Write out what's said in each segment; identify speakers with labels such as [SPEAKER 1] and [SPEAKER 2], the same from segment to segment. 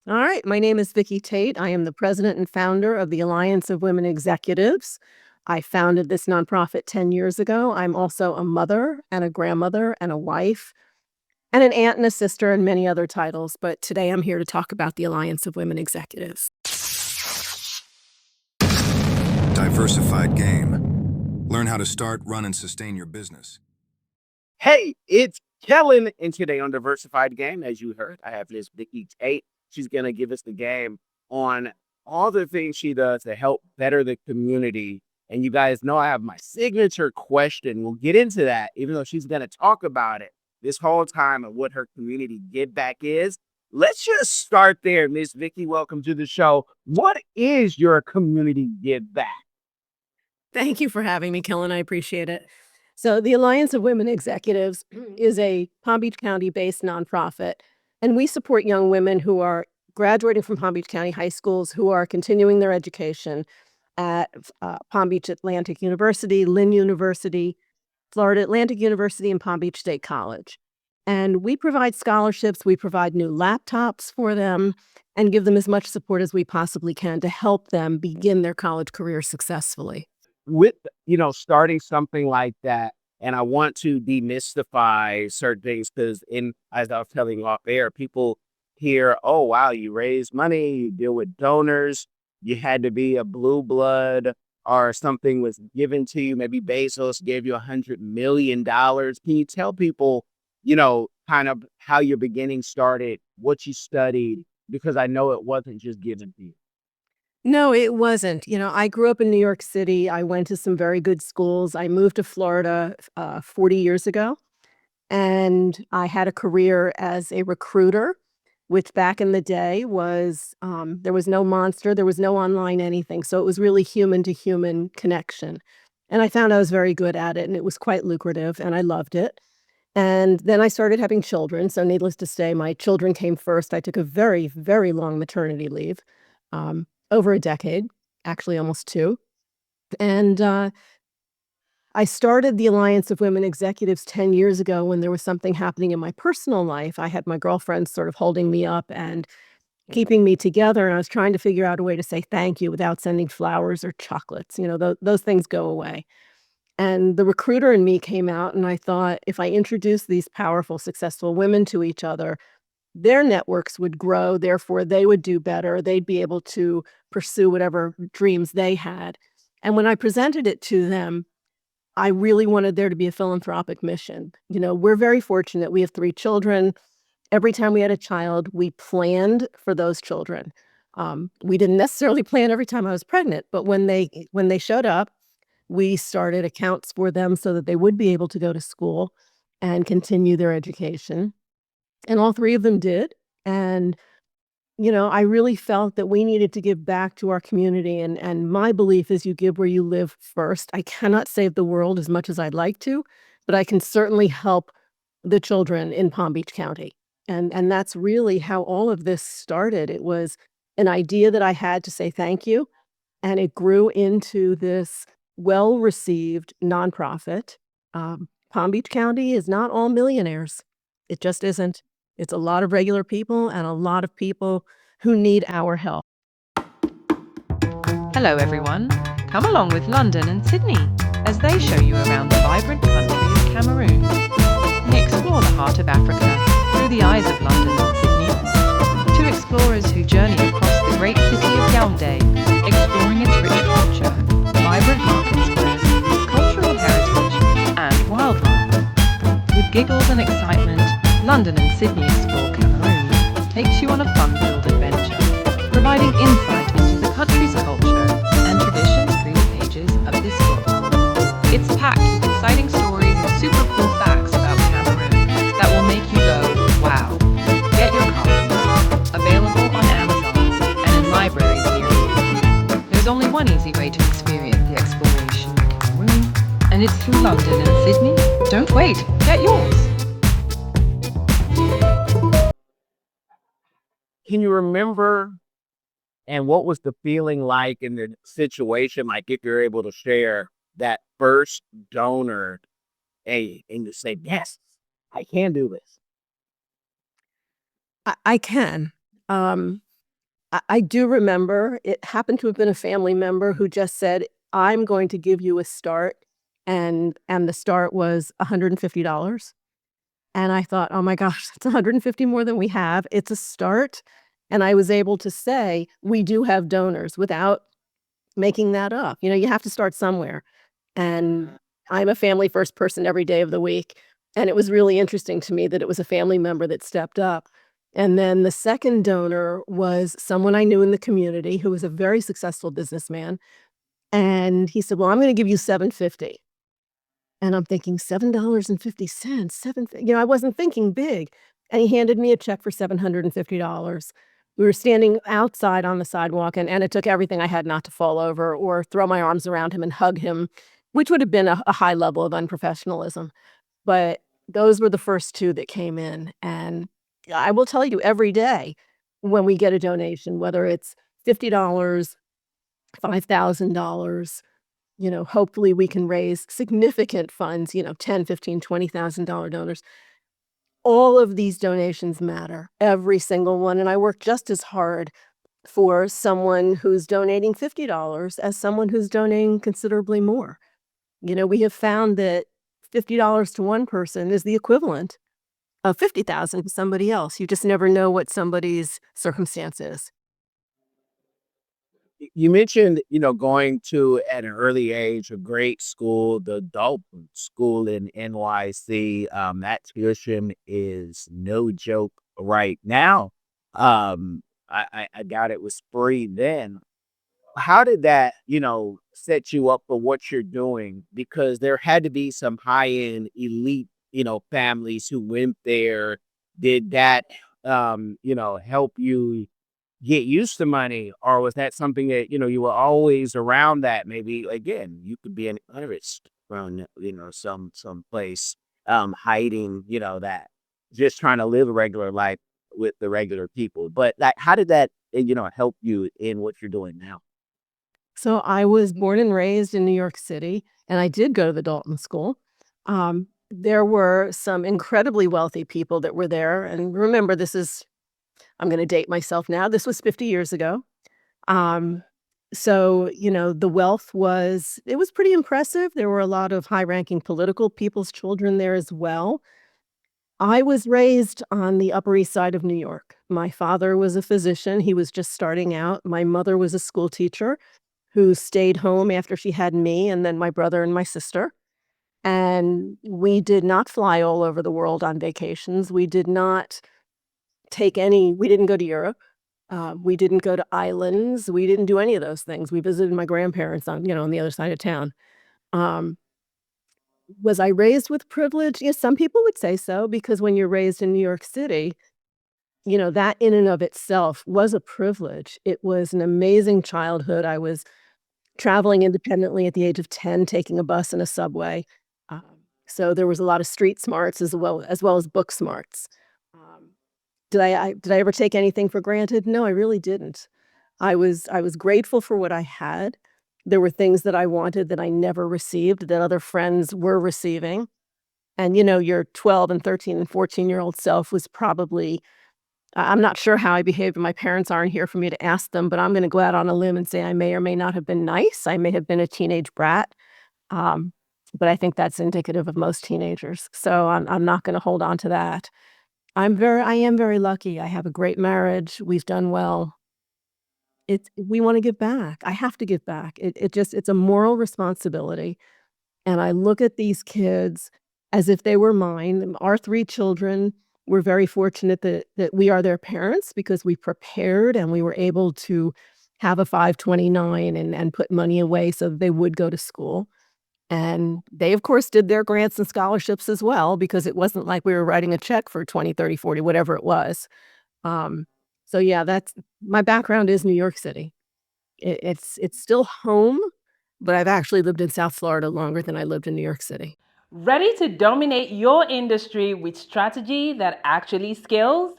[SPEAKER 1] All right. My name is Vicki Tate. I am the president and founder of the Alliance of Women Executives. I founded this nonprofit 10 years ago. I'm also a mother and a grandmother and a wife and an aunt and a sister and many other titles. But today I'm here to talk about the Alliance of Women Executives.
[SPEAKER 2] Diversified game. Learn how to start, run, and sustain your business.
[SPEAKER 3] Hey, it's Kellen, and today on Diversified Game, as you heard, I have Miss Vicki Tate. She's going to give us the game on all the things she does to help better the community. And you guys know I have my signature question. We'll get into that, even though she's going to talk about it this whole time and what her community give back is. Let's just start there, Miss Vicki. Welcome to the show. What is your community give back?
[SPEAKER 1] Thank you for having me, Kellen. I appreciate it. So, the Alliance of Women Executives is a Palm Beach County based nonprofit, and we support young women who are graduating from Palm Beach County high schools who are continuing their education at Palm Beach Atlantic University, Lynn University, Florida Atlantic University, and Palm Beach State College. And we provide scholarships, we provide new laptops for them, and give them as much support as we possibly can to help them begin their college career successfully.
[SPEAKER 3] With starting something like that, and I want to demystify certain things because as I was telling you off air, people hear, oh wow, you raise money, you deal with donors, you had to be a blue blood or something was given to you, maybe Bezos gave you $100 million. Can you tell people, kind of how your beginning started, what you studied? Because I know it wasn't just given to you.
[SPEAKER 1] No, it wasn't. I grew up in New York City. I went to some very good schools. I moved to Florida 40 years ago, and I had a career as a recruiter, which back in the day was there was no Monster, there was no online anything. So it was really human to human connection. And I found I was very good at it, and it was quite lucrative, and I loved it. And then I started having children. So, needless to say, my children came first. I took a very, very long maternity leave, over a decade, actually almost two. And I started the Alliance of Women Executives 10 years ago when there was something happening in my personal life. I had my girlfriends sort of holding me up and keeping me together. And I was trying to figure out a way to say thank you without sending flowers or chocolates. Those things go away. And the recruiter in me came out, and I thought if I introduce these powerful, successful women to each other, their networks would grow. Therefore, they would do better. They'd be able to pursue whatever dreams they had. And when I presented it to them, I really wanted there to be a philanthropic mission. We're very fortunate. We have three children. Every time we had a child, we planned for those children. We didn't necessarily plan every time I was pregnant, but when they showed up, we started accounts for them so that they would be able to go to school and continue their education. And all three of them did. And, I really felt that we needed to give back to our community. And my belief is you give where you live first. I cannot save the world as much as I'd like to, but I can certainly help the children in Palm Beach County. And that's really how all of this started. It was an idea that I had to say thank you. And it grew into this well-received nonprofit. Palm Beach County is not all millionaires. It just isn't. It's a lot of regular people and a lot of people who need our help.
[SPEAKER 4] Hello everyone, come along with London and Sydney as they show you around the vibrant country of Cameroon. They explore the heart of Africa through the eyes of London and Sydney. Two explorers who journey across the great city of Yaoundé, exploring its rich culture, vibrant market squares, cultural heritage and wildlife. With giggles and excitement, London and Sydney Explore Cameroon takes you on a fun-filled adventure, providing insight into the country's culture and traditions through the pages of this book. It's packed with exciting stories and super cool facts about Cameroon that will make you go, wow. Get your copies. Available on Amazon and in libraries near you. There's only one easy way to experience the exploration of Cameroon, and it's through London and Sydney. Don't wait, get yours.
[SPEAKER 3] Can you remember, and what was the feeling like in the situation, like if you're able to share that first donor, and you say, yes, I can do this?
[SPEAKER 1] I can. I do remember it happened to have been a family member who just said, "I'm going to give you a start," and the start was $150. And I thought, "Oh my gosh, that's 150 more than we have. It's a start." And I was able to say, "We do have donors," without making that up. You have to start somewhere. And I'm a family first person every day of the week. And it was really interesting to me that it was a family member that stepped up. And then the second donor was someone I knew in the community who was a very successful businessman. And he said, "Well, I'm going to give you 750." And I'm thinking $7.50, I wasn't thinking big. And he handed me a check for $750. We were standing outside on the sidewalk, and it took everything I had not to fall over or throw my arms around him and hug him, which would have been a high level of unprofessionalism. But those were the first two that came in. And I will tell you every day when we get a donation, whether it's $50, $5,000, hopefully we can raise significant funds, 10, 15, $20,000 donors. All of these donations matter, every single one. And I work just as hard for someone who's donating $50 as someone who's donating considerably more. We have found that $50 to one person is the equivalent of 50,000 to somebody else. You just never know what somebody's circumstance is.
[SPEAKER 3] You mentioned, going to at an early age a great school, the Dalton School in NYC. That tuition is no joke right now. I doubt it was free then. How did that, set you up for what you're doing? Because there had to be some high-end elite, families who went there. Did that, help you get used to money, or was that something that, you were always around that? Maybe again, you could be an artist from, some place, hiding, that just trying to live a regular life with the regular people. But like, how did that, help you in what you're doing now?
[SPEAKER 1] So I was born and raised in New York City, and I did go to the Dalton School. There were some incredibly wealthy people that were there. And remember, I'm going to date myself now. This was 50 years ago. Um, so the wealth it was pretty impressive. There were a lot of high ranking political people's children there as well. I was raised on the Upper East Side of New York. My father was a physician. He was just starting out. My mother was a school teacher who stayed home after she had me and then my brother and my sister. And we did not fly all over the world on vacations. We did not we didn't go to Europe. We didn't go to islands. We didn't do any of those things. We visited my grandparents on the other side of town. Um, was I raised with privilege? Yes, some people would say so, because when you're raised in New York City, that in and of itself was a privilege. It was an amazing childhood. I was traveling independently at the age of 10, taking a bus and a subway. Um, so there was a lot of street smarts as well as book smarts. Um, did I ever take anything for granted? No, I really didn't. I was grateful for what I had. There were things that I wanted that I never received that other friends were receiving. And your 12 and 13 and 14-year-old self was probably I'm not sure how I behaved. My parents aren't here for me to ask them, but I'm going to go out on a limb and say I may or may not have been nice. I may have been a teenage brat. Um, but I think that's indicative of most teenagers. So I'm not going to hold on to that. I am very lucky. I have a great marriage. We've done well. We want to give back. I have to give back. It's a moral responsibility. And I look at these kids as if they were mine. Our three children, we're very fortunate that we are their parents because we prepared and we were able to have a 529 and put money away so that they would go to school. And they, of course, did their grants and scholarships as well, because it wasn't like we were writing a check for 20, 30, 40, whatever it was. Um, so yeah, that's my background is New York City. It's still home, but I've actually lived in South Florida longer than I lived in New York City.
[SPEAKER 5] Ready to dominate your industry with strategy that actually scales?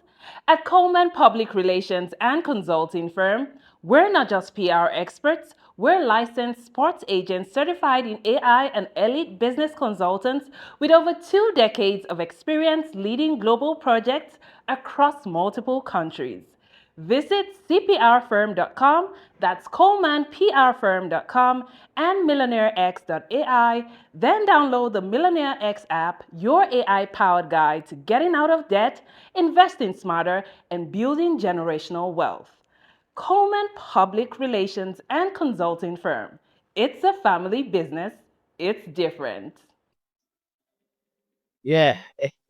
[SPEAKER 5] At Coleman Public Relations and Consulting Firm, we're not just PR experts, we're licensed sports agents certified in AI and elite business consultants with over 2 decades of experience leading global projects across multiple countries. Visit cprfirm.com, that's colemanprfirm.com, and millionairex.ai. Then download the Millionaire X app, your AI powered guide to getting out of debt, investing smarter, and building generational wealth. Coleman Public Relations and Consulting Firm. It's a family business. It's different.
[SPEAKER 3] Yeah,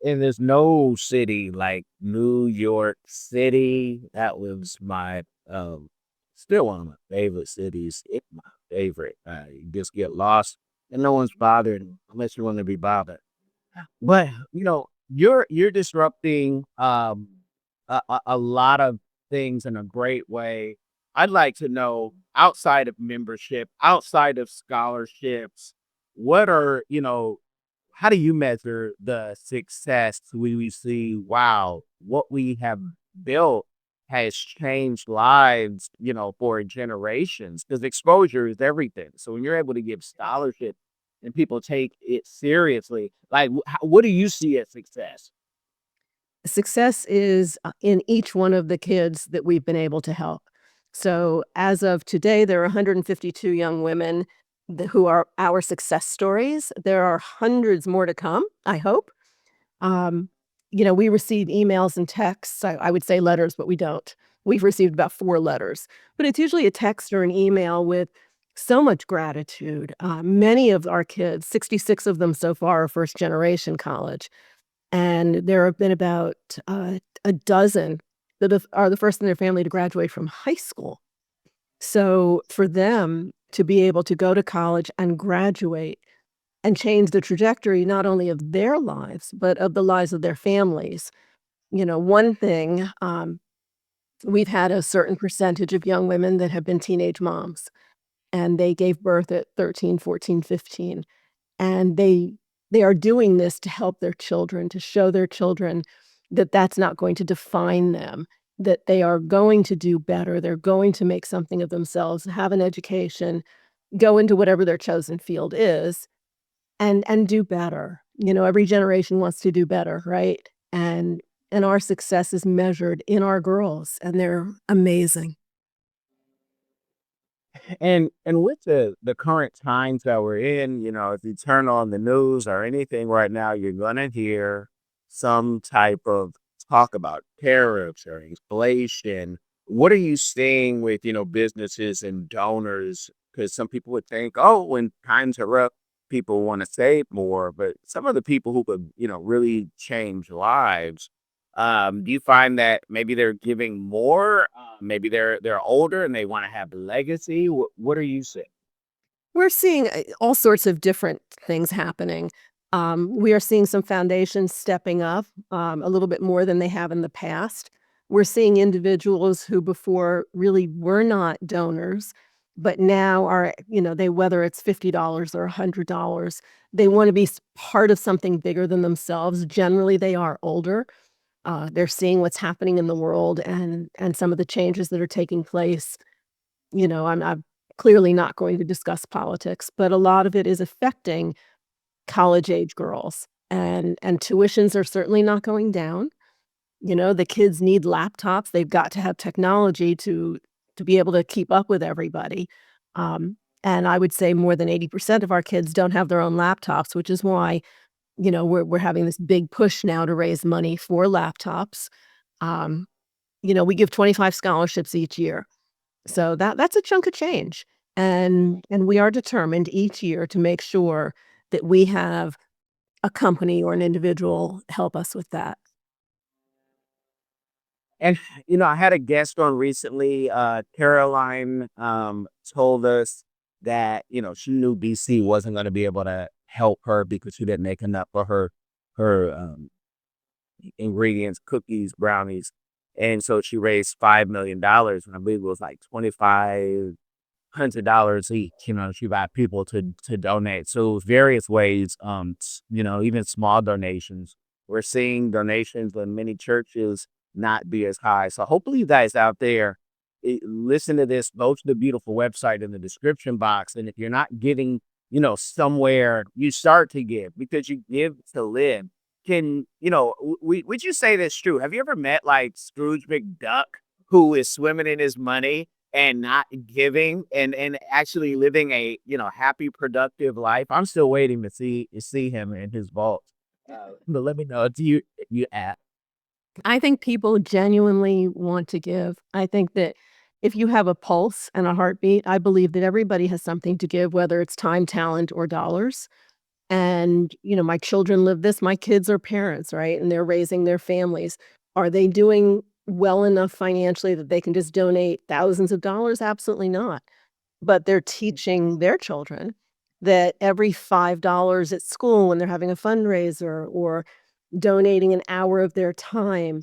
[SPEAKER 3] and there's no city like New York City. That was my still one of my favorite cities. It's my favorite. You just get lost and no one's bothered unless you want to be bothered. But you're disrupting a lot of things in a great way. I'd like to know, outside of membership, outside of scholarships, what are, how do you measure the success when we see, wow, what we have built has changed lives, for generations? Because exposure is everything. So when you're able to give scholarship and people take it seriously, like, what do you see as success?
[SPEAKER 1] Success is in each one of the kids that we've been able to help. So as of today, there are 152 young women who are our success stories. There are hundreds more to come, I hope. Um, we receive emails and texts. I would say letters, but we don't. We've received about 4 letters, but it's usually a text or an email with so much gratitude. Many of our kids, 66 of them so far, are first generation college. And there have been about a dozen that are the first in their family to graduate from high school. So for them to be able to go to college and graduate and change the trajectory not only of their lives, but of the lives of their families. One thing, we've had a certain percentage of young women that have been teenage moms, and they gave birth at 13, 14, 15. And they are doing this to help their children, to show their children that that's not going to define them, that they are going to do better, they're going to make something of themselves, have an education, go into whatever their chosen field is, and do better. Every generation wants to do better, right? And our success is measured in our girls, and they're amazing.
[SPEAKER 3] And with the current times that we're in, if you turn on the news or anything right now, you're gonna hear some type of talk about tariffs or inflation. What are you seeing with, businesses and donors? Because some people would think, oh, when times are rough, people want to save more, but some of the people who could, really change lives, do you find that maybe they're giving more? Maybe they're older and they want to have a legacy. What are you seeing?
[SPEAKER 1] We're seeing all sorts of different things happening. We are seeing some foundations stepping up a little bit more than they have in the past. We're seeing individuals who before really were not donors, but now are, they whether it's $50 or $100, they want to be part of something bigger than themselves. Generally, they are older. They're seeing what's happening in the world and some of the changes that are taking place. I'm clearly not going to discuss politics, but a lot of it is affecting college age girls, and tuitions are certainly not going down. The kids need laptops. They've got to have technology to be able to keep up with everybody. And I would say more than 80% of our kids don't have their own laptops, which is why, we're having this big push now to raise money for laptops. Um, we give 25 scholarships each year. So that's a chunk of change. And we are determined each year to make sure that we have a company or an individual help us with that.
[SPEAKER 3] And I had a guest on recently. Caroline told us that she knew BC wasn't going to be able to help her because she didn't make enough for her ingredients, cookies, brownies. And so she raised $5 million, and I believe it was like $2,500 each. She got people to donate. So various ways, even small donations. We're seeing donations in many churches not be as high. So hopefully you guys out there listen to this, go to the beautiful website in the description box. And if you're not giving, somewhere, you start to give because you give to live. Would you say that's true? Have you ever met like Scrooge McDuck, who is swimming in his money and not giving and actually living a, happy, productive life. I'm still waiting to see him in his vault. But let me know, do you ask?
[SPEAKER 1] I think people genuinely want to give. I think that if you have a pulse and a heartbeat, I believe that everybody has something to give, whether it's time, talent, or dollars. And, my children live this. My kids are parents, right? And they're raising their families. Are they doing well enough financially that they can just donate thousands of dollars? Absolutely not. But they're teaching their children that every $5 at school when they're having a fundraiser or donating an hour of their time,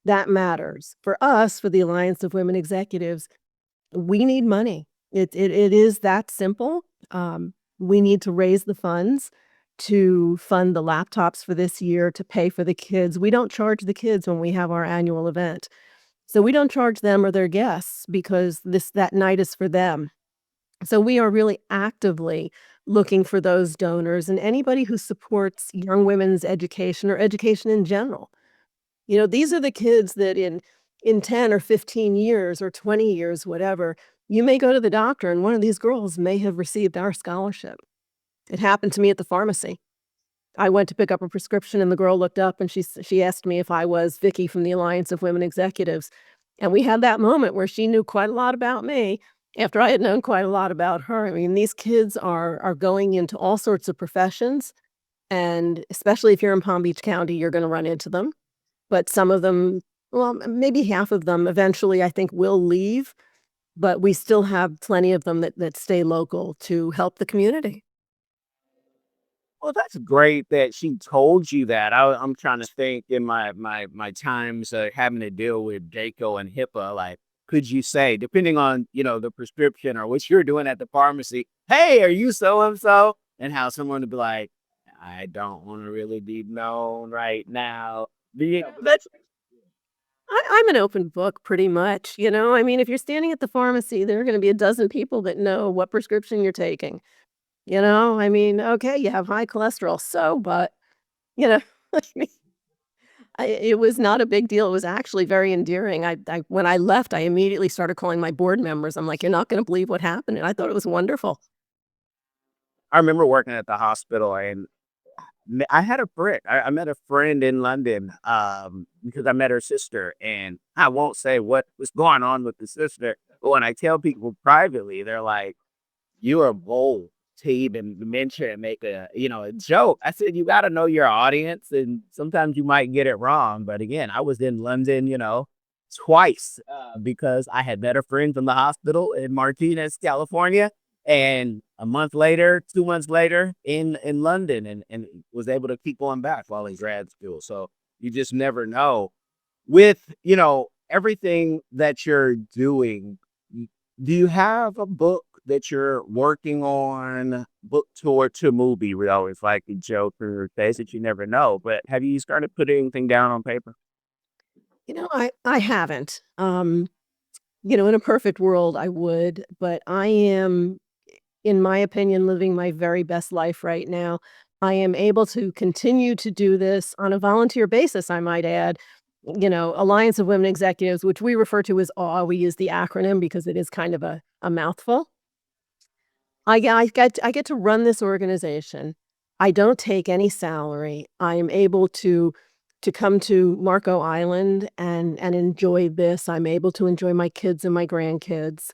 [SPEAKER 1] that matters. For us, for the Alliance of Women Executives, we need money. It is that simple. We need to raise the funds to fund the laptops for this year, to pay for the kids. We don't charge the kids when we have our annual event. So we don't charge them or their guests because that night is for them. So we are really actively looking for those donors and anybody who supports young women's education or education in general. These are the kids that in 10 or 15 years or 20 years, whatever, you may go to the doctor and one of these girls may have received our scholarship. It happened to me at the pharmacy. I went to pick up a prescription and the girl looked up and she asked me if I was Vicki from the Alliance of Women Executives. And we had that moment where she knew quite a lot about me after I had known quite a lot about her. I mean, these kids are going into all sorts of professions. And especially if you're in Palm Beach County, you're going to run into them. But some of them, well, maybe half of them eventually, I think, will leave. But we still have plenty of them that stay local to help the community.
[SPEAKER 3] Well, that's great that she told you that. I'm trying to think in my times having to deal with JACO and HIPAA. Like, could you say, depending on the prescription or what you're doing at the pharmacy, hey, are you so and so? And how someone would be like, I don't want to really be known right now. That's
[SPEAKER 1] I'm an open book pretty much. I mean, if you're standing at the pharmacy, there are going to be a dozen people that know what prescription you're taking. I mean, okay, you have high cholesterol, but, you know, I mean, it was not a big deal. It was actually very endearing. When I left, I immediately started calling my board members. I'm like, you're not going to believe what happened. And I thought it was wonderful.
[SPEAKER 3] I remember working at the hospital and I had a friend. I met a friend in London because I met her sister, and I won't say what was going on with the sister, but when I tell people privately, they're like, "You are bold to even mention and make a joke." I said, "You got to know your audience, and sometimes you might get it wrong." But again, I was in London, twice because I had met a friend from the hospital in Martinez, California, and a month later, 2 months later in London and was able to keep going back while in grad school. So you just never know with, everything that you're doing. Do you have a book that you're working on, book tour to movie? We always like a joke or things that you never know, but have you started putting anything down on paper?
[SPEAKER 1] I haven't. In a perfect world, I would, but I am, in my opinion, living my very best life right now. I am able to continue to do this on a volunteer basis, I might add. Alliance of Women Executives, which we refer to as AWE, we use the acronym because it is kind of a mouthful. I get to run this organization. I don't take any salary. I am able to come to Marco Island and enjoy this. I'm able to enjoy my kids and my grandkids.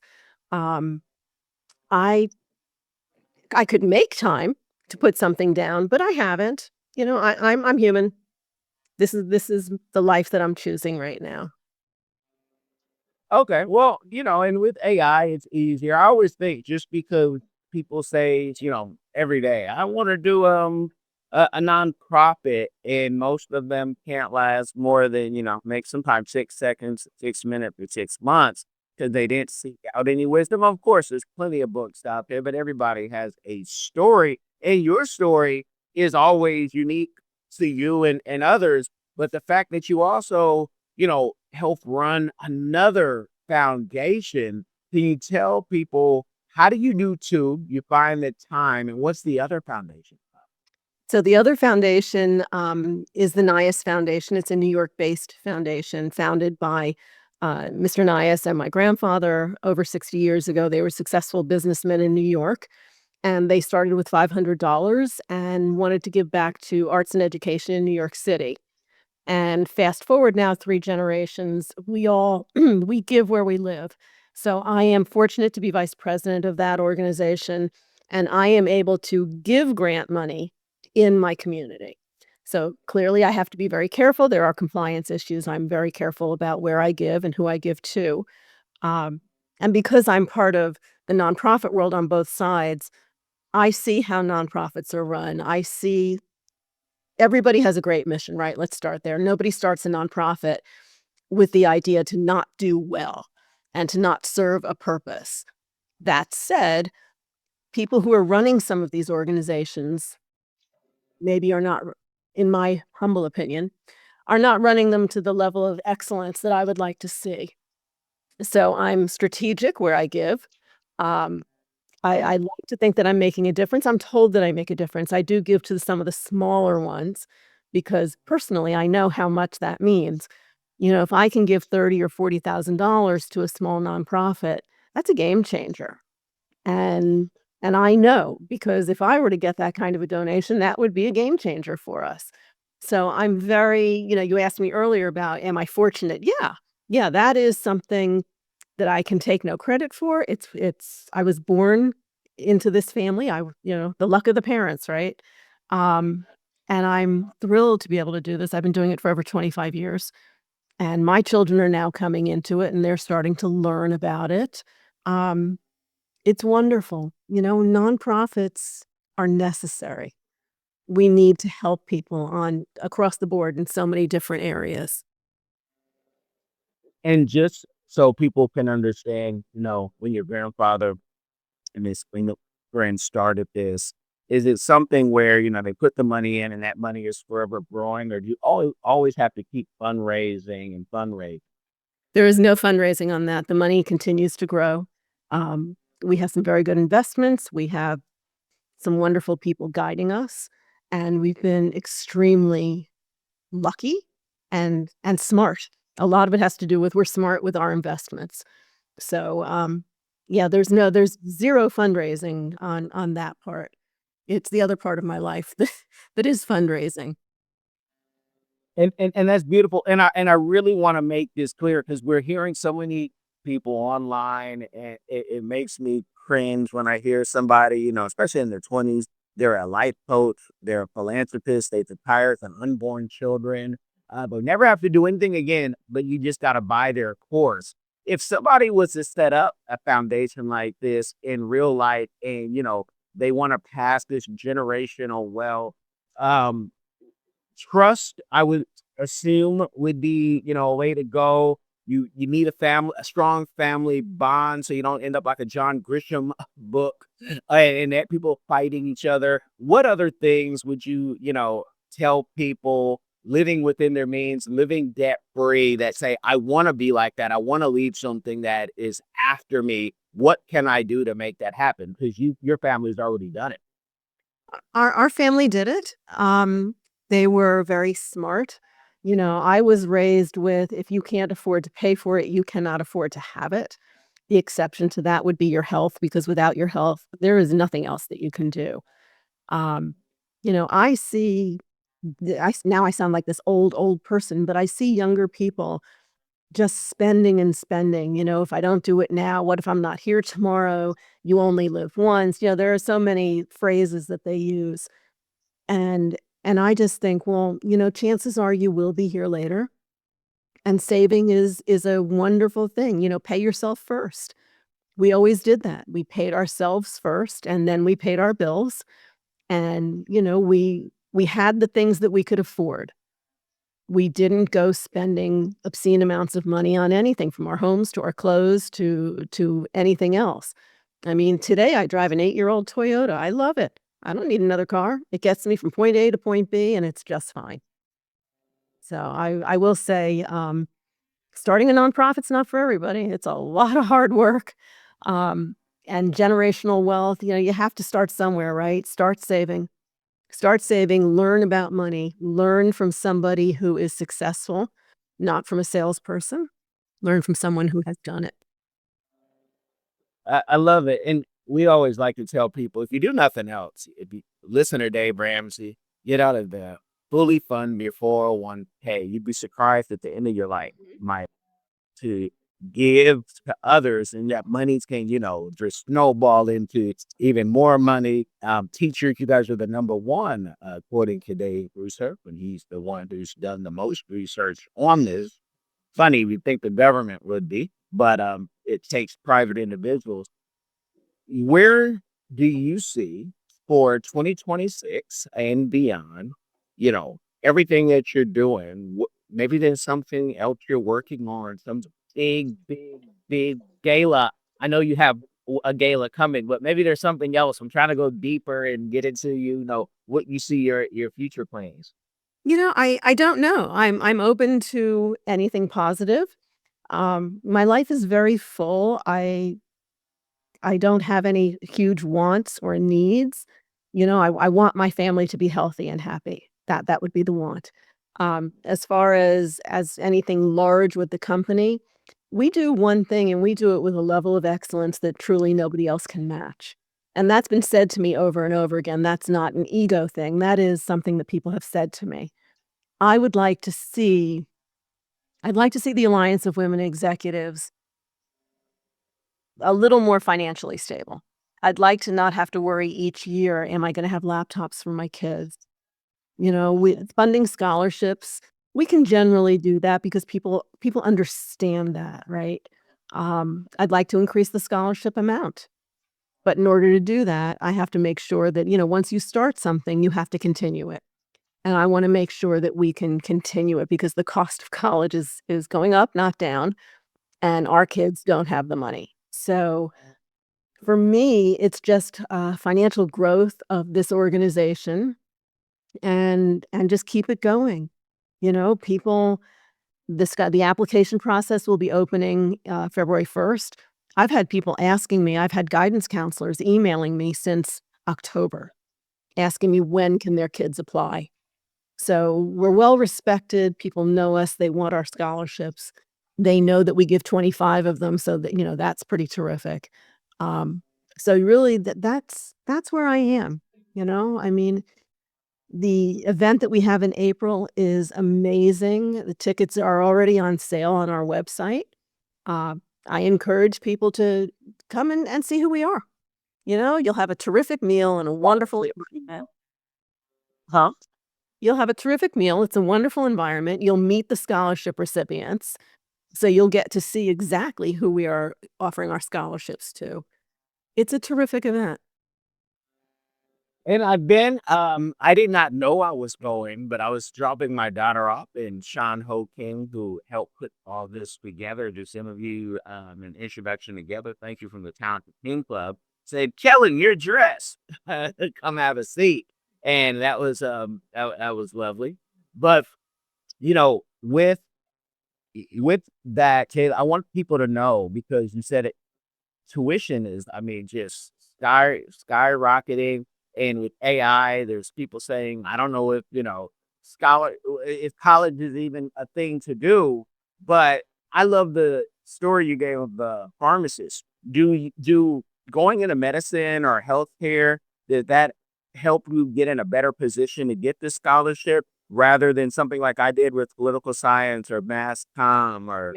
[SPEAKER 1] Um, I I could make time to put something down, but I haven't. I'm human. This is the life that I'm choosing right now.
[SPEAKER 3] Okay. Well, and with AI, it's easier. I always think just because people say, every day, I want to do a nonprofit, and most of them can't last more than, make sometimes 6 seconds, 6 minutes, or 6 months because they didn't seek out any wisdom. Of course, there's plenty of books out there, but everybody has a story, and your story is always unique to you and others. But the fact that you also help run another foundation. Can you tell people how do you do two? You find the time, and what's the other foundation?
[SPEAKER 1] So the other foundation is the Nias Foundation. It's a New York-based foundation founded by Mr. Nias and my grandfather, over 60 years ago, they were successful businessmen in New York, and they started with $500 and wanted to give back to arts and education in New York City. And fast forward now 3 generations, we all we give where we live. So I am fortunate to be vice president of that organization, and I am able to give grant money in my community. So clearly I have to be very careful. There are compliance issues. I'm very careful about where I give and who I give to. Um, and because I'm part of the nonprofit world on both sides, I see how nonprofits are run. I see everybody has a great mission, right? Let's start there. Nobody starts a nonprofit with the idea to not do well and to not serve a purpose. That said, people who are running some of these organizations maybe are not, in my humble opinion, are not running them to the level of excellence that I would like to see. So I'm strategic where I give. Um, I like to think that I'm making a difference. I'm told that I make a difference. I do give to some of the smaller ones because personally I know how much that means. If I can give $30,000 or $40,000 to a small nonprofit, that's a game changer. And and I know because if I were to get that kind of a donation, that would be a game changer for us. So I'm very, you asked me earlier about am I fortunate? Yeah. Yeah, that is something that I can take no credit for. I was born into this family. The luck of the parents, right? Um, and I'm thrilled to be able to do this. I've been doing it for over 25 years. And my children are now coming into it and they're starting to learn about it. Um, it's wonderful. Nonprofits are necessary. We need to help people on across the board in so many different areas.
[SPEAKER 3] And just so people can understand, when your grandfather and his friend started this, is it something where, they put the money in and that money is forever growing, or do you always have to keep fundraising and fundraising?
[SPEAKER 1] There is no fundraising on that. The money continues to grow. We have some very good investments. We have some wonderful people guiding us, and we've been extremely lucky and smart. A lot of it has to do with we're smart with our investments. So, yeah, there's zero fundraising on that part. It's the other part of my life that is fundraising.
[SPEAKER 3] And that's beautiful. And I really want to make this clear because we're hearing so many people online, and it makes me cringe when I hear somebody, especially in their 20s, they're a life coach, they're a philanthropist, they took tires on unborn children, but never have to do anything again, but you just got to buy their course. If somebody was to set up a foundation like this in real life and, they want to pass this generational wealth, um, trust, I would assume, would be, a way to go. You need a strong family bond, so you don't end up like a John Grisham book, and that people fighting each other. What other things would you, tell people living within their means, living debt free, that say, I want to be like that. I want to leave something that is after me. What can I do to make that happen? Because your family's already done it.
[SPEAKER 1] Our family did it. They were very smart. I was raised with if you can't afford to pay for it, you cannot afford to have it. The exception to that would be your health, because without your health, there is nothing else that you can do. Um, I see, now I sound like this old person, but I see younger people just spending and spending. If I don't do it now, what if I'm not here tomorrow? You only live once. There are so many phrases that they use. And and I just think, well, chances are you will be here later. And saving is a wonderful thing. Pay yourself first. We always did that. We paid ourselves first and then we paid our bills. And, we had the things that we could afford. We didn't go spending obscene amounts of money on anything from our homes to our clothes to anything else. I mean, today I drive an 8-year-old Toyota. I love it. I don't need another car. It gets me from point A to point B, and it's just fine. So I will say, starting a nonprofit's not for everybody. It's a lot of hard work, um, and generational wealth. You have to start somewhere, right? Start saving. Start saving. Learn about money. Learn from somebody who is successful, not from a salesperson. learn from someone who has done it.
[SPEAKER 3] I love it. And we always like to tell people, if you do nothing else, if you listen to Dave Ramsey, get out of the fully fund your 401k. You'd be surprised at the end of your life, my to give to others, and that monies can, just snowball into even more money. Teachers, you guys are the number one, according to Dave Research, and he's the one who's done the most research on this. Funny, we think the government would be, but it takes private individuals. Where do you see for 2026 and beyond, everything that you're doing? Maybe there's something else you're working on, some big gala. I know you have a gala coming, but maybe there's something else. I'm trying to go deeper and get into, what you see your future plans.
[SPEAKER 1] I don't know. I'm open to anything positive. My life is very full. I don't have any huge wants or needs. I want my family to be healthy and happy. That would be the want. As far as anything large with the company, we do one thing and we do it with a level of excellence that truly nobody else can match. And that's been said to me over and over again. That's not an ego thing. That is something that people have said to me. I would like to see I'd like to see the Alliance of Women Executives a little more financially stable. I'd like to not have to worry each year, am I going to have laptops for my kids? With funding scholarships, we can generally do that because people understand that, right? I'd like to increase the scholarship amount. But in order to do that, I have to make sure that, once you start something, you have to continue it. And I want to make sure that we can continue it because the cost of college is going up, not down, and our kids don't have the money. So for me, it's just financial growth of this organization and just keep it going. People, the application process will be opening February 1st. I've had people asking me, I've had guidance counselors emailing me since October, asking me when can their kids apply. So we're well respected. People know us. They want our scholarships. They know that we give 25 of them, so that that's pretty terrific. So really, that's where I am. I mean, the event that we have in April is amazing. The tickets are already on sale on our website. I encourage people to come and see who we are. You'll have a terrific meal and a wonderful huh? You'll have a terrific meal. It's a wonderful environment. You'll meet the scholarship recipients. So you'll get to see exactly who we are offering our scholarships to. It's a terrific event.
[SPEAKER 3] And I did not know I was going, but I was dropping my daughter off, and Sean Ho King, who helped put all this together, do some of you an introduction together. Thank you from the Talented Teen Club. Said, Kellen, you're dressed. Come have a seat. And that was lovely. But with that, Kayla, I want people to know, because you said it, tuition is, just skyrocketing. And with AI, there's people saying, I don't know if, if college is even a thing to do. But I love the story you gave of the pharmacist. Do going into medicine or healthcare, did that help you get in a better position to get this scholarship rather than something like I did with political science or mass comm or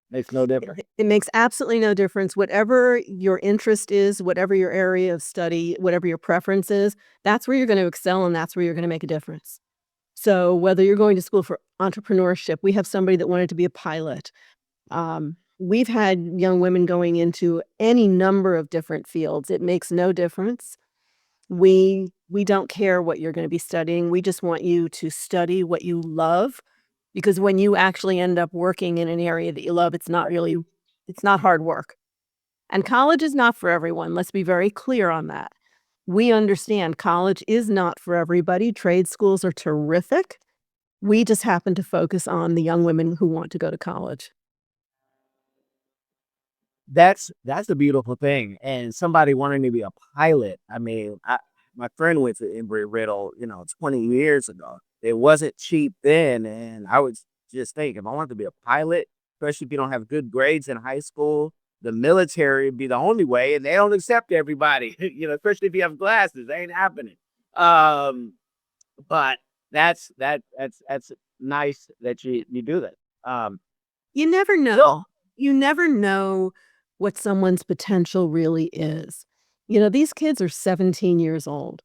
[SPEAKER 3] makes no difference.
[SPEAKER 1] It makes absolutely no difference. Whatever your interest is, whatever your area of study, whatever your preference is, that's where you're going to excel and that's where you're going to make a difference. So whether you're going to school for entrepreneurship, we have somebody that wanted to be a pilot. We've had young women going into any number of different fields. It makes no difference. We don't care what you're going to be studying. We just want you to study what you love, because when you actually end up working in an area that you love, it's not hard work. And college is not for everyone. Let's be very clear on that. We understand college is not for everybody. Trade schools are terrific. We just happen to focus on the young women who want to go to college.
[SPEAKER 3] That's a beautiful thing. And somebody wanting to be a pilot. My friend went to Embry-Riddle, 20 years ago. It wasn't cheap then, and I would just think, if I wanted to be a pilot, especially if you don't have good grades in high school. The military would be the only way, and they don't accept everybody. Especially if you have glasses, ain't happening. But that's nice that you do that.
[SPEAKER 1] You never know. You never know what someone's potential really is. These kids are 17 years old.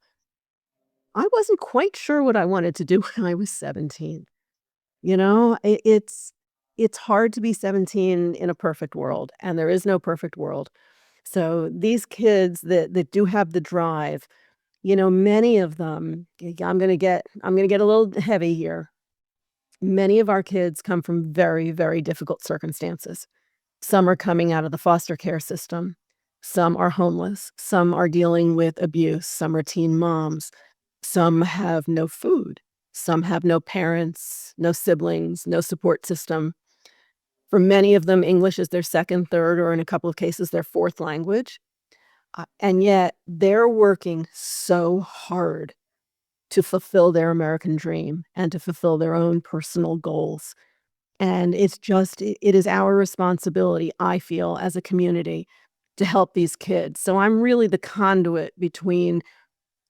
[SPEAKER 1] I wasn't quite sure what I wanted to do when I was 17. It's hard to be 17 in a perfect world, and there is no perfect world. So these kids that do have the drive, many of them, I'm gonna get a little heavy here. Many of our kids come from very, very difficult circumstances. Some are coming out of the foster care system. Some are homeless. Some are dealing with abuse. Some are teen moms. Some have no food. Some have no parents, no siblings, no support system. For many of them, English is their second, third, or in a couple of cases, their fourth language. And yet they're working so hard to fulfill their American dream and to fulfill their own personal goals. And it is our responsibility, I feel, as a community to help these kids. So I'm really the conduit between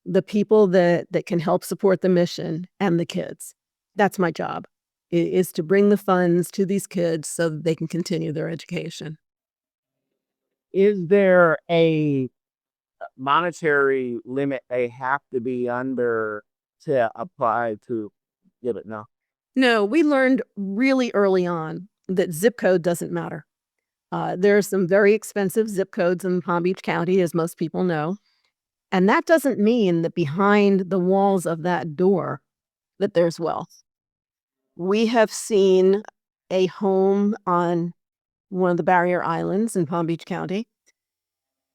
[SPEAKER 1] the people that can help support the mission and the kids. That's my job, is to bring the funds to these kids so that they can continue their education.
[SPEAKER 3] Is there a monetary limit they have to be under to apply to get it? No.
[SPEAKER 1] No, we learned really early on that zip code doesn't matter. There are some very expensive zip codes in Palm Beach County, as most people know. And that doesn't mean that behind the walls of that door that there's wealth. We have seen a home on one of the barrier islands in Palm Beach County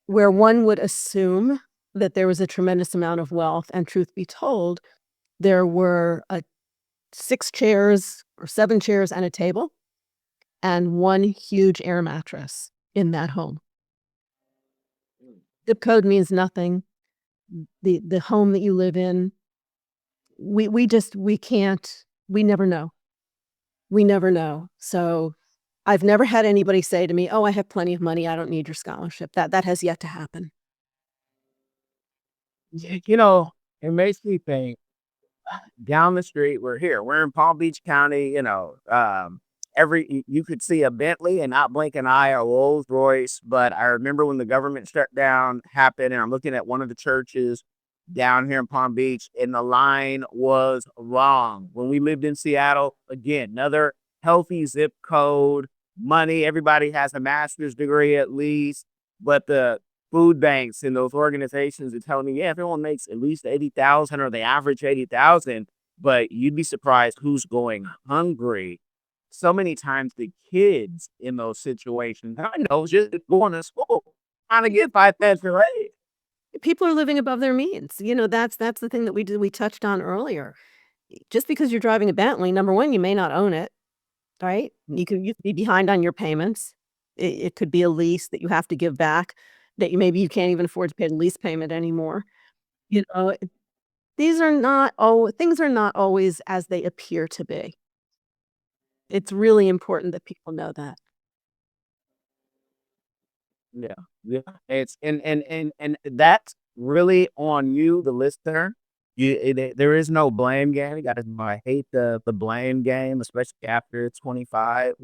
[SPEAKER 1] where one would assume that there was a tremendous amount of wealth. And truth be told, there were 6 chairs or 7 chairs and a table and one huge air mattress in that home. Zip code means nothing. The home that you live in, we never know. We never know. So I've never had anybody say to me, "Oh, I have plenty of money. I don't need your scholarship." That has yet to happen.
[SPEAKER 3] It makes me think, down the street, we're in Palm Beach County, you could see a Bentley and not blink an eye, or Rolls Royce. But I remember when the government shutdown happened, and I'm looking at one of the churches down here in Palm Beach, and the line was long. When we lived in Seattle, again, another healthy zip code, money, everybody has a master's degree at least, but the food banks and those organizations are telling me, yeah, everyone makes at least 80,000 or they average 80,000, but you'd be surprised who's going hungry. So many times the kids in those situations, I know, just going to school, trying to get 5 cents a raise.
[SPEAKER 1] People are living above their means. That's the thing that we touched on earlier. Just because you're driving a Bentley, number one, you may not own it, right? You could be behind on your payments. It could be a lease that you have to give back, that maybe you can't even afford to pay the lease payment anymore. You know, things are not always as they appear to be. It's really important that people know that.
[SPEAKER 3] Yeah, yeah. It's and that's really on you, the listener. There is no blame game. I hate the blame game, especially after 25.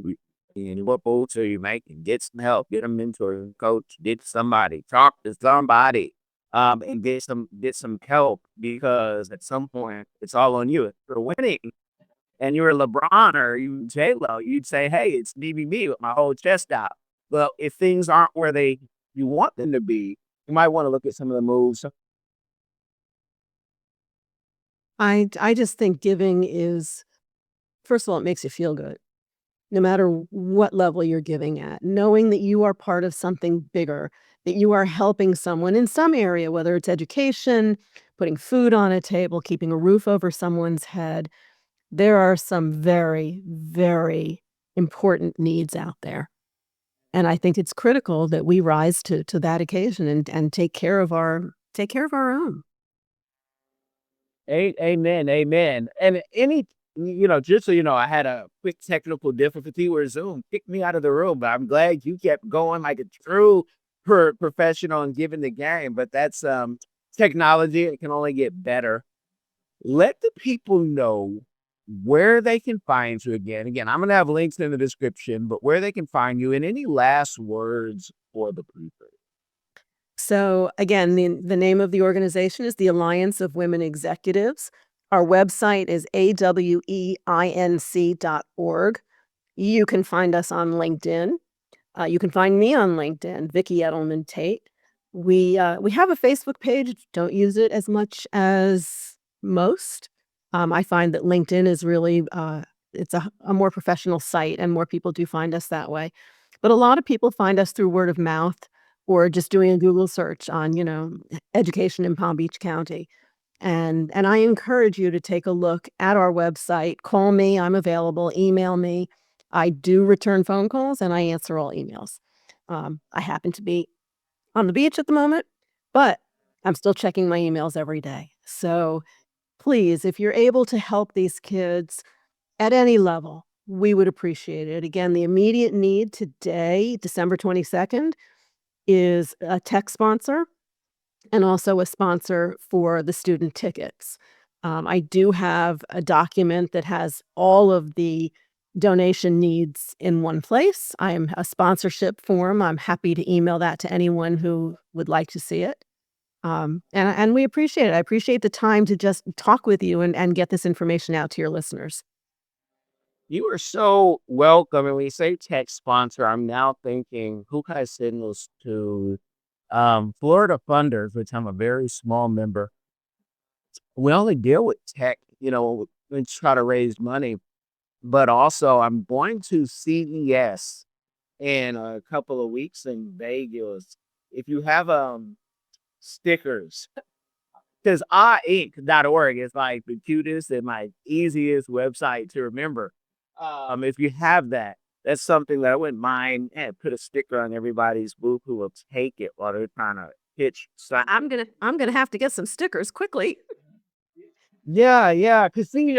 [SPEAKER 3] What boots are you making? Get some help. Get a mentor, coach. Get somebody. Talk to somebody. And get some help, because at some point it's all on you. If you're winning and you're LeBron or you J-Lo, you'd say, "Hey, it's me with my whole chest out." Well, if things aren't where you want them to be, you might want to look at some of the moves.
[SPEAKER 1] I just think giving is, first of all, it makes you feel good, no matter what level you're giving at. Knowing that you are part of something bigger, that you are helping someone in some area, whether it's education, putting food on a table, keeping a roof over someone's head. There are some very, very important needs out there. And I think it's critical that we rise to that occasion and take care of our own.
[SPEAKER 3] Amen, amen. And just so you know, I had a quick technical difficulty where Zoom kicked me out of the room, but I'm glad you kept going like a true professional and giving the game. But that's technology. It can only get better. Let the people know where they can find you again. Again, I'm going to have links in the description, but where they can find you and any last words for the people.
[SPEAKER 1] So again, the name of the organization is the Alliance of Women Executives. Our website is aweinc.org. You can find us on LinkedIn. You can find me on LinkedIn, Vicki Edelman Tate. We have a Facebook page. Don't use it as much as most. I find that LinkedIn is really it's a more professional site, and more people do find us that way. But a lot of people find us through word of mouth or just doing a Google search on, education in Palm Beach County. And I encourage you to take a look at our website. Call me. I'm available. Email me. I do return phone calls and I answer all emails. I happen to be on the beach at the moment, but I'm still checking my emails every day. So please, if you're able to help these kids at any level, we would appreciate it. Again, the immediate need today, December 22nd, is a tech sponsor and also a sponsor for the student tickets. I do have a document that has all of the donation needs in one place. I am a sponsorship form. I'm happy to email that to anyone who would like to see it. And we appreciate it. I appreciate the time to just talk with you and get this information out to your listeners.
[SPEAKER 3] You are so welcome. And when you say tech sponsor, I'm now thinking, who can I send those to? Florida Funders, which I'm a very small member. We only deal with tech, we try to raise money. But also, I'm going to CES in a couple of weeks in Vegas. If you have stickers, because inc.org is like the cutest and my easiest website to remember. If you have that, that's something that I wouldn't mind. Put a sticker on everybody's booth who will take it while they're trying to pitch. So
[SPEAKER 1] I'm gonna have to get some stickers quickly.
[SPEAKER 3] yeah, because see,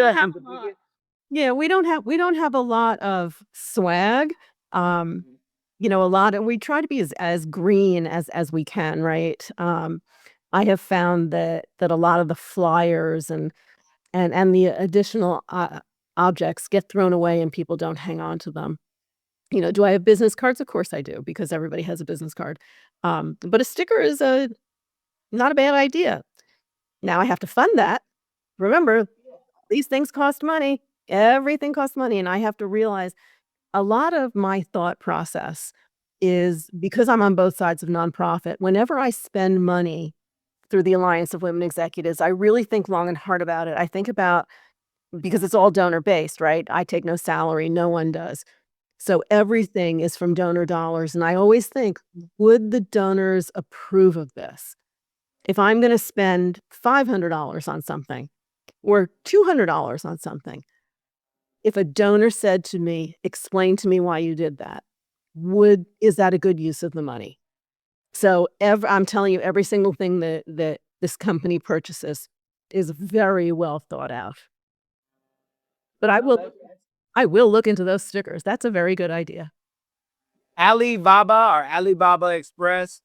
[SPEAKER 1] Yeah, we don't have a lot of swag. Um, we try to be as green as we can, right? I have found that a lot of the flyers and the additional objects get thrown away and people don't hang on to them. Do I have business cards? Of course I do, because everybody has a business card. But a sticker is not a bad idea. Now I have to fund that. Remember, these things cost money. Everything costs money, and I have to realize a lot of my thought process is, because I'm on both sides of nonprofit, whenever I spend money through the Alliance of Women Executives, I really think long and hard about it. I think about, because it's all donor based, right? I take no salary, no one does. So everything is from donor dollars. And I always think, would the donors approve of this? If I'm going to spend $500 on something or $200 on something, if a donor said to me, explain to me why you did that, is that a good use of the money? So I'm telling you, every single thing that this company purchases is very well thought out. But I will look into those stickers. That's a very good idea.
[SPEAKER 3] Alibaba or Alibaba Express,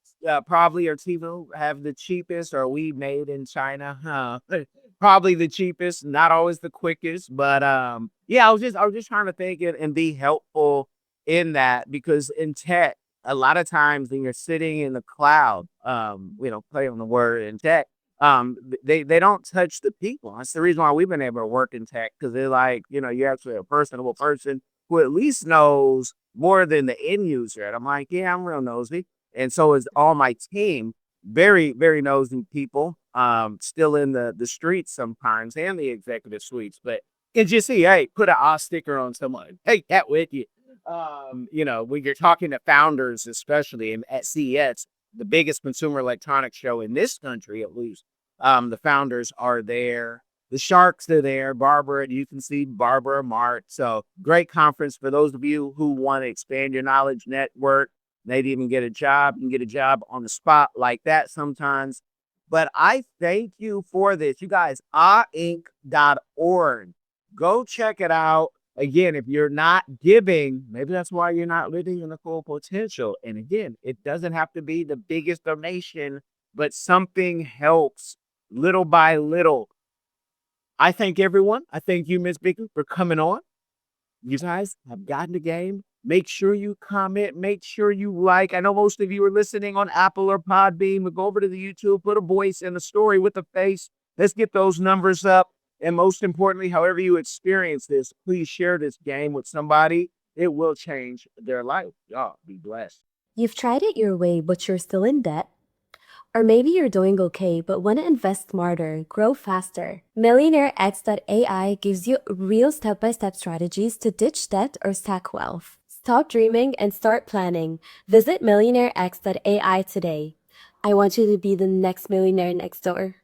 [SPEAKER 3] probably, or Temu have the cheapest, or we made in China. Probably the cheapest, not always the quickest, but yeah, I was just trying to think and be helpful in that, because in tech, a lot of times when you're sitting in the cloud, play on the word in tech, they don't touch the people. That's the reason why we've been able to work in tech, because they're like, you're actually a personable person who at least knows more than the end user. And I'm like, yeah, I'm real nosy. And so is all my team, very, very nosy people, still in the streets sometimes and the executive suites. But can you see, hey, put an sticker on someone, take that with you. When you're talking to founders, especially at CES, the biggest consumer electronics show in this country, at least, the founders are there. The Sharks are there. Barbara, you can see Barbara Mart. So great conference for those of you who want to expand your knowledge network. Maybe even get a job. You can get a job on the spot like that sometimes. But I thank you for this. You guys, ahinc.org. Go check it out. Again, if you're not giving, maybe that's why you're not living in the full potential. And again, it doesn't have to be the biggest donation, but something helps little by little. I thank everyone. I thank you, Miss Vicki, for coming on. You guys have gotten the game. Make sure you comment. Make sure you like. I know most of you are listening on Apple or Podbean, but go over to the YouTube, put a voice in the story with a face. Let's get those numbers up. And most importantly, however you experience this, please share this game with somebody. It will change their life. Y'all be blessed.
[SPEAKER 6] You've tried it your way, but you're still in debt? Or maybe you're doing okay, but want to invest smarter, grow faster. MillionaireX.ai gives you real step-by-step strategies to ditch debt or stack wealth. Stop dreaming and start planning. Visit MillionaireX.ai today. I want you to be the next millionaire next door.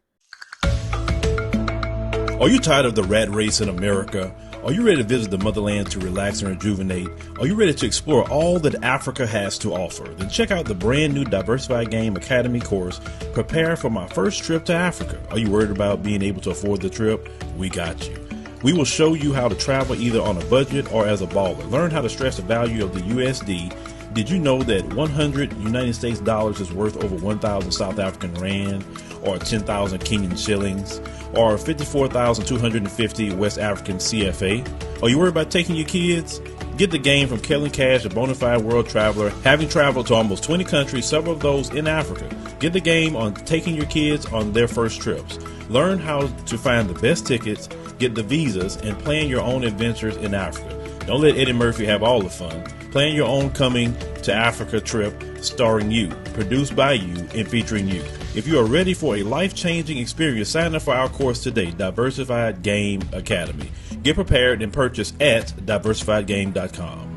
[SPEAKER 7] Are you tired of the rat race in America? Are you ready to visit the motherland to relax and rejuvenate? Are you ready to explore all that Africa has to offer? Then check out the brand new Diversified Game Academy course, Prepare for My First Trip to Africa. Are you worried about being able to afford the trip? We got you. We will show you how to travel either on a budget or as a baller. Learn how to stress the value of the USD. Did you know that 100 United States dollars is worth over 1,000 South African rand or 10,000 Kenyan shillings or 54,250 West African CFA? Are you worried about taking your kids? Get the game from Kellen Cash, a bona fide world traveler, having traveled to almost 20 countries, several of those in Africa. Get the game on taking your kids on their first trips. Learn how to find the best tickets, get the visas, and plan your own adventures in Africa. Don't let Eddie Murphy have all the fun. Plan your own coming to Africa trip starring you, produced by you, and featuring you. If you are ready for a life-changing experience, sign up for our course today, Diversified Game Academy. Get prepared and purchase at diversifiedgame.com.